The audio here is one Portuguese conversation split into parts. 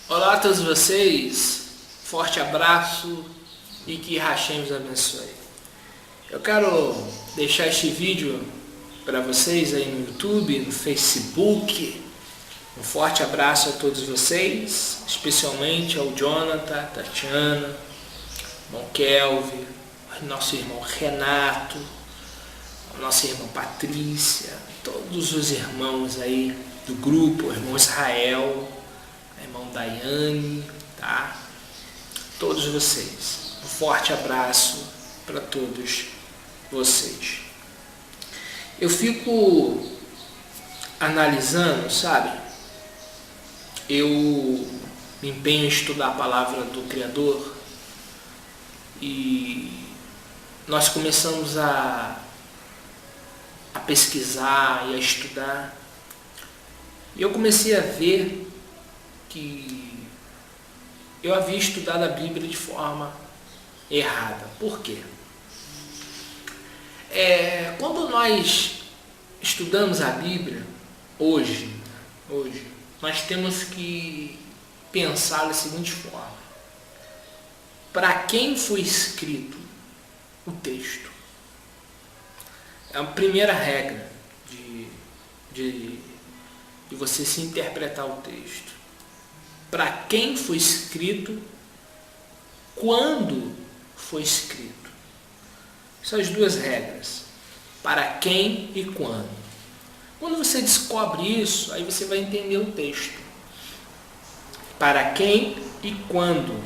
Olá a todos vocês, forte abraço e que Hashem os abençoe. Eu quero deixar este vídeo para vocês aí no YouTube, no Facebook. Um forte abraço a todos vocês, especialmente ao Jonathan, Tatiana, irmão Kelvin, nosso irmão Renato, nossa irmã Patrícia, todos os irmãos aí do grupo, o irmão Israel, a irmã Daiane, tá? Todos vocês. Um forte abraço para todos vocês. Eu fico analisando, sabe? Eu me empenho em estudar a palavra do Criador e nós começamos a pesquisar e a estudar. E eu comecei a ver que eu havia estudado a Bíblia de forma errada. Por quê? Quando nós estudamos a Bíblia, hoje, nós temos que pensar da seguinte forma: para quem foi escrito o texto? É a primeira regra de você se interpretar o texto. Para quem foi escrito, quando foi escrito. São as duas regras. Para quem e quando. Quando você descobre isso, aí você vai entender o texto. Para quem e quando.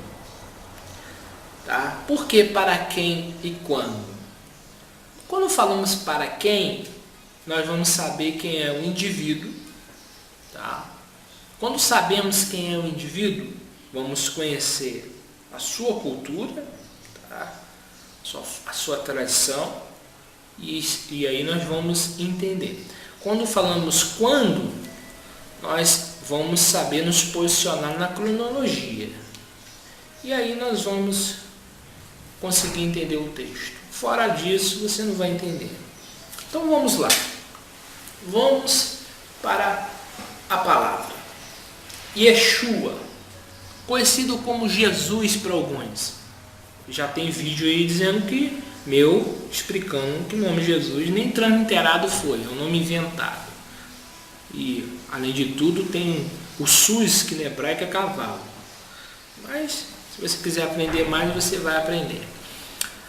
Tá? Por que para quem e quando? Quando falamos para quem, nós vamos saber quem é o indivíduo. Tá? Quando sabemos quem é o indivíduo, vamos conhecer a sua cultura, tá? a sua tradição, e aí nós vamos entender. Quando falamos quando, nós vamos saber nos posicionar na cronologia. E aí nós vamos conseguir entender o texto. Fora disso, você não vai entender. Então vamos lá. Vamos para a palavra. Yeshua, conhecido como Jesus para alguns. Já tem vídeo aí dizendo que explicando que o nome Jesus nem transliterado foi, é um nome inventado. E, além de tudo, tem o SUS, que no hebraico é cavalo. Mas, se você quiser aprender mais, você vai aprender.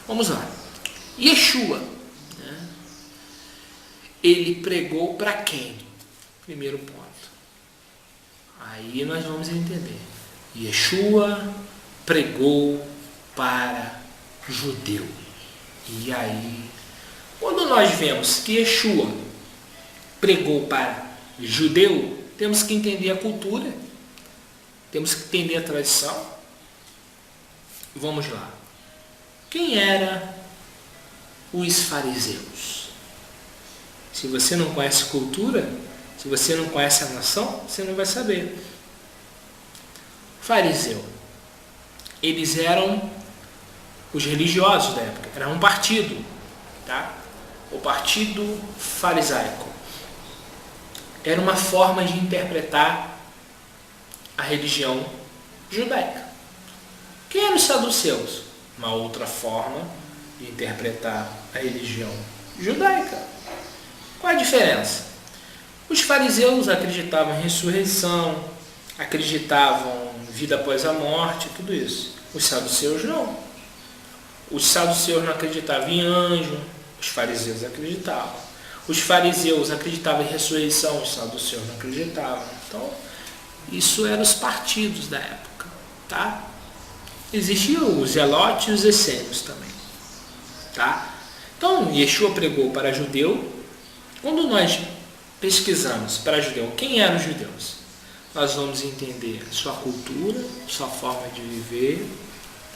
Vamos lá. Yeshua, né? Ele pregou para quem? Primeiro ponto. Aí nós vamos entender. Yeshua pregou para judeu. E aí, quando nós vemos que Yeshua pregou para judeu, temos que entender a cultura, temos que entender a tradição. Vamos lá. Quem eram os fariseus? Se você não conhece cultura, se você não conhece a nação, você não vai saber. Fariseu. Eles eram os religiosos da época. Era um partido. Tá? O partido farisaico. Era uma forma de interpretar a religião judaica. Quem eram os saduceus? Uma outra forma de interpretar a religião judaica. Qual a diferença? Os fariseus acreditavam em ressurreição, acreditavam em vida após a morte, tudo isso. Os saduceus não. Os saduceus não acreditavam em anjo, os fariseus acreditavam. Os fariseus acreditavam em ressurreição, os saduceus não acreditavam. Então, isso eram os partidos da época. Tá? Existiam os zelotes e os essênios também. Tá? Então, Yeshua pregou para judeu. Quando nós pesquisamos para judeu, quem eram os judeus? Nós vamos entender sua cultura, sua forma de viver.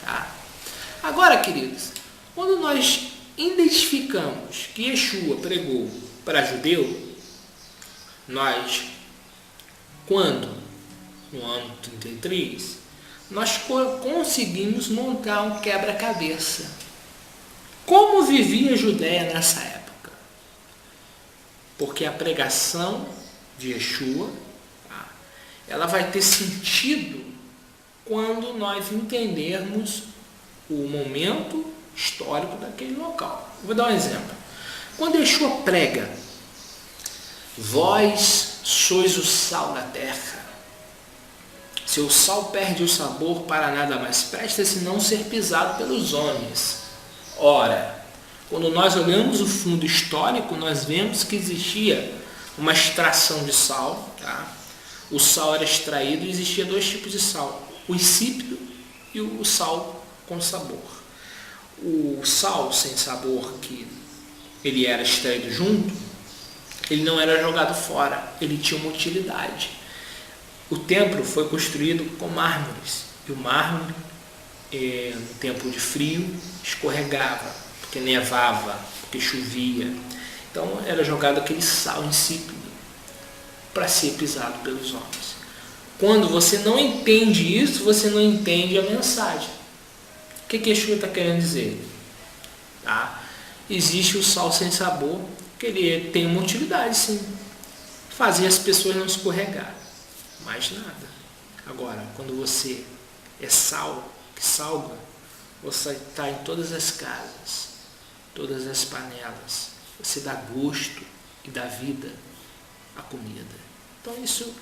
Tá? Agora, queridos, quando nós identificamos que Yeshua pregou para judeu, nós, quando, no ano 33, nós conseguimos montar um quebra-cabeça. Como vivia a Judéia nessa época? Porque a pregação de Yeshua, ela vai ter sentido quando nós entendermos o momento histórico daquele local. Vou dar um exemplo. Quando Yeshua prega, vós sois o sal da terra. Seu sal perde o sabor, para nada mais presta senão ser pisado pelos homens. Ora, quando nós olhamos o fundo histórico, nós vemos que existia uma extração de sal. Tá? O sal era extraído e existia dois tipos de sal, o insípido e o sal com sabor. O sal sem sabor, que ele era extraído junto, ele não era jogado fora, ele tinha uma utilidade. O templo foi construído com mármores, e o mármore, no tempo de frio, escorregava, porque nevava, porque chovia. Então era jogado aquele sal insípido para ser pisado pelos homens. Quando você não entende isso, você não entende a mensagem. O que Yeshua está querendo dizer? Tá? Existe o sal sem sabor, que ele tem uma utilidade, sim. Fazer as pessoas não escorregar. Mais nada. Agora, quando você é sal, que salga, você está em todas as casas, todas as panelas. Você dá gosto e dá vida à comida. Então isso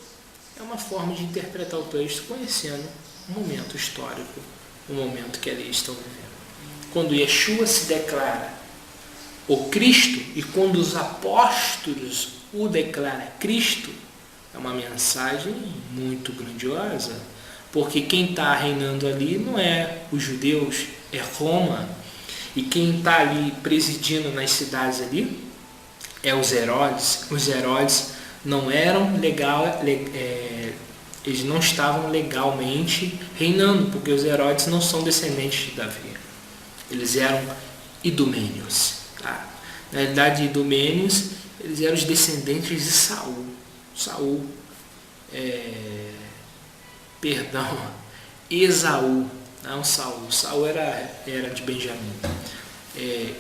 é uma forma de interpretar o texto conhecendo o momento histórico, o momento que ali estão vivendo. Quando Yeshua se declara o Cristo e quando os apóstolos o declaram Cristo, é uma mensagem muito grandiosa, porque quem está reinando ali não é os judeus, é Roma, e quem está ali presidindo nas cidades ali é os Herodes. Os Herodes não eram eles não estavam legalmente reinando, porque os Herodes não são descendentes de Davi, eles eram idumênios. Tá? Na realidade, idumênios, eles eram os descendentes de Saul. Esaú, não Saul. Saul era de Benjamim.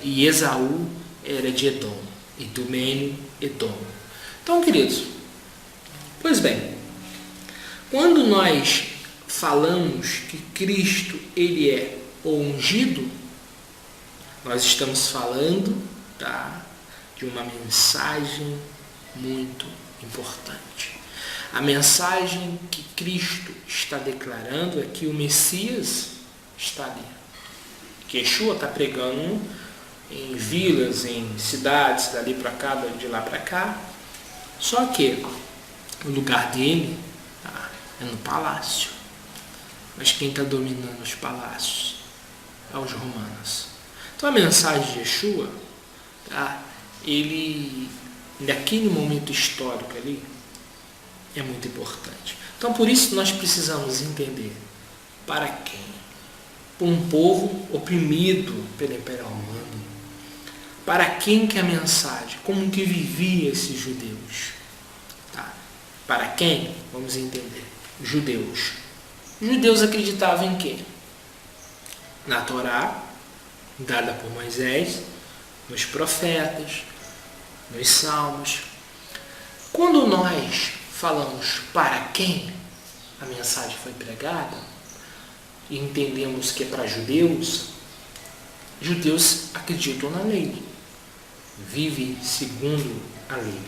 E Esaú era de Edom. Idumênio, Edom. Então, queridos, pois bem, quando nós falamos que Cristo ele é o ungido, nós estamos falando, tá, de uma mensagem muito importante. A mensagem que Cristo está declarando é que o Messias está ali. Que Yeshua está pregando em vilas, em cidades, dali para cá, de lá para cá. Só que o lugar dele é no palácio. Mas quem está dominando os palácios é os romanos. Então a mensagem de Yeshua, tá, ele, naquele momento histórico ali, é muito importante. Então por isso nós precisamos entender para quem? Por um povo oprimido pelo Império Romano. Para quem que é a mensagem? Como que vivia esses judeus? Tá? Para quem? Vamos entender. Judeus. Os judeus acreditavam em quê? Na Torá, dada por Moisés, nos profetas, nos salmos. Quando nós falamos para quem a mensagem foi pregada, e entendemos que é para judeus, judeus acreditam na lei, vivem segundo a lei.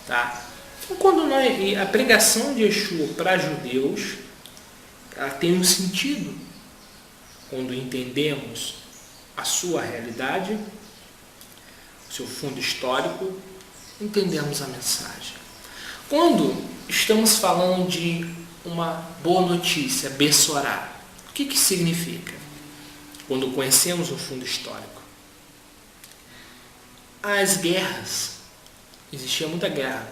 Tá? Então, quando a pregação de Yeshua para judeus, ela tem um sentido, quando entendemos a sua realidade, o seu fundo histórico, entendemos a mensagem. Quando estamos falando de uma boa notícia, Bessorá, o que significa? Quando conhecemos o fundo histórico. As guerras, existia muita guerra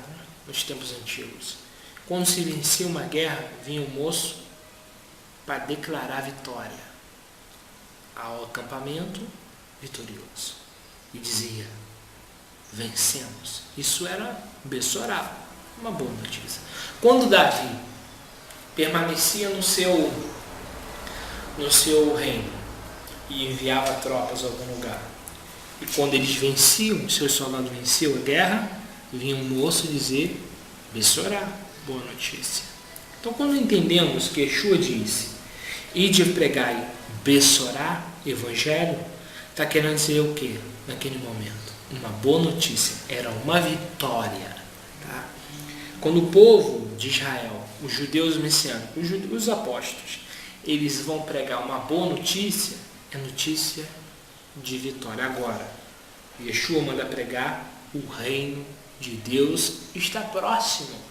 nos tempos antigos. Quando se vencia uma guerra, vinha um moço para declarar vitória ao acampamento vitorioso. E dizia, vencemos. Isso era Bessorá, uma boa notícia. Quando Davi permanecia no seu reino e enviava tropas a algum lugar, e quando eles venciam, os seus soldados venciam a guerra, vinha um moço dizer, Bessorá, boa notícia. Então, quando entendemos que Yeshua disse, ide pregai bessorá, evangelho, está querendo dizer o quê? Naquele momento, uma boa notícia, era uma vitória. Tá? Quando o povo de Israel, os judeus messiânicos, os apóstolos, eles vão pregar uma boa notícia, é notícia de vitória. Agora, Yeshua manda pregar, o reino de Deus está próximo.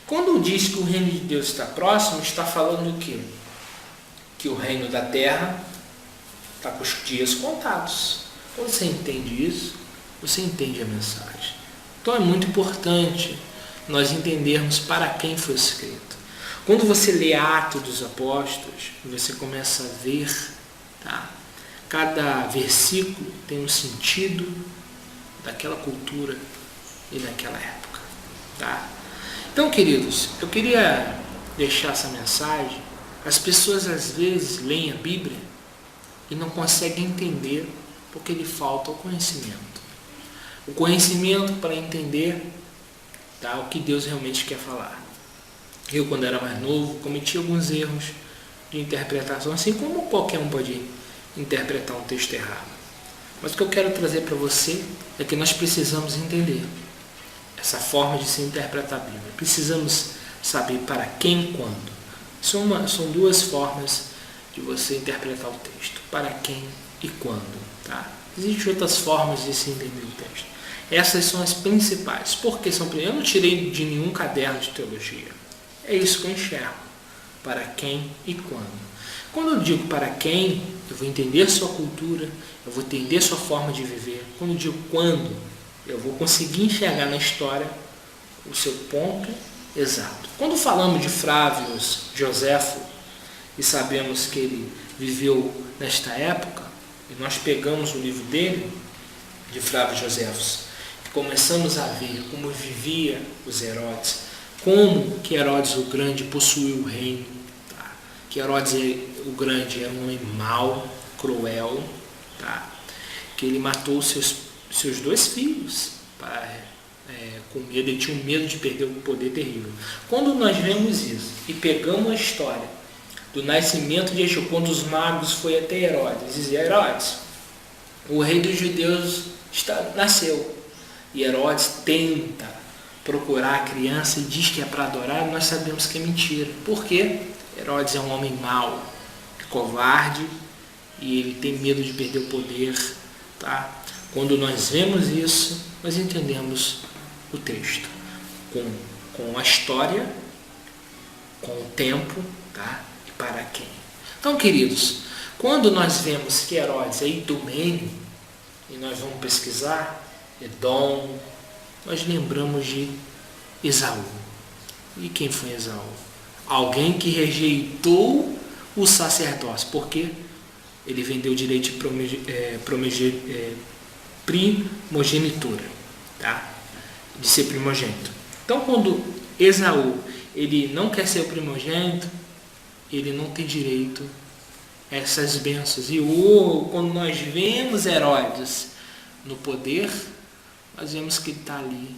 Quando diz que o reino de Deus está próximo, está falando o quê? Que o reino da terra está com os dias contados. Quando você entende isso, você entende a mensagem. Então é muito importante nós entendermos para quem foi escrito. Quando você lê Atos dos Apóstolos, você começa a ver, tá? Cada versículo tem um sentido daquela cultura e daquela época. Tá? Então, queridos, eu queria deixar essa mensagem. As pessoas às vezes leem a Bíblia e não conseguem entender porque lhe falta o conhecimento. O conhecimento para entender, tá, o que Deus realmente quer falar. Eu, quando era mais novo, cometi alguns erros de interpretação, assim como qualquer um pode interpretar um texto errado. Mas o que eu quero trazer para você é que nós precisamos entender essa forma de se interpretar a Bíblia. Precisamos saber para quem e quando. São duas formas de você interpretar o texto. Para quem e quando. Tá? Existem outras formas de se entender o texto. Essas são as principais. Porque são, eu não tirei de nenhum caderno de teologia. É isso que eu enxergo. Para quem e quando. Quando eu digo para quem, eu vou entender sua cultura, eu vou entender sua forma de viver. Quando eu digo quando, eu vou conseguir enxergar na história o seu ponto exato. Quando falamos de Flávio Joséfo e sabemos que ele viveu nesta época, e nós pegamos o livro dele, de Flávio Joséfo, e começamos a ver como vivia os Herodes, como que Herodes o Grande possuiu o reino, tá? Que Herodes o Grande era um homem mau, cruel, tá? Que ele matou seus 2 filhos com medo, ele tinha um medo de perder o poder terrível. Quando nós vemos isso e pegamos a história do nascimento de Yeshua, quando os magos foram até Herodes, dizia: Herodes, o rei dos judeus nasceu. E Herodes tenta procurar a criança e diz que é para adorar, nós sabemos que é mentira. Por quê? Herodes é um homem mau, covarde, e ele tem medo de perder o poder. Tá? Quando nós vemos isso, nós entendemos o texto com a história, com o tempo, tá? E para quem. Então, queridos, quando nós vemos que Herodes é idomênio, e nós vamos pesquisar Edom, nós lembramos de Esaú. E quem foi Esaú? Alguém que rejeitou o sacerdócio. Por quê? Ele vendeu o direito de primogenitura, tá? De ser primogênito. Então, quando Esaú ele não quer ser o primogênito, ele não tem direito a essas bênçãos. E quando nós vemos Herodes no poder, nós vemos que ele está ali,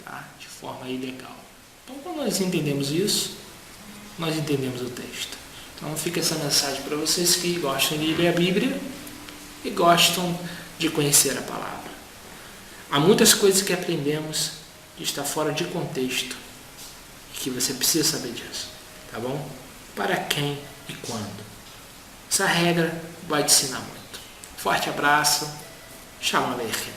tá? De forma ilegal. Então, quando nós entendemos isso, nós entendemos o texto. Então, fica essa mensagem para vocês que gostam de ler a Bíblia e gostam de conhecer a palavra. Há muitas coisas que aprendemos que está fora de contexto e que você precisa saber disso, tá bom? Para quem e quando. Essa regra vai te ensinar muito. Forte abraço. Shalom Aleichem.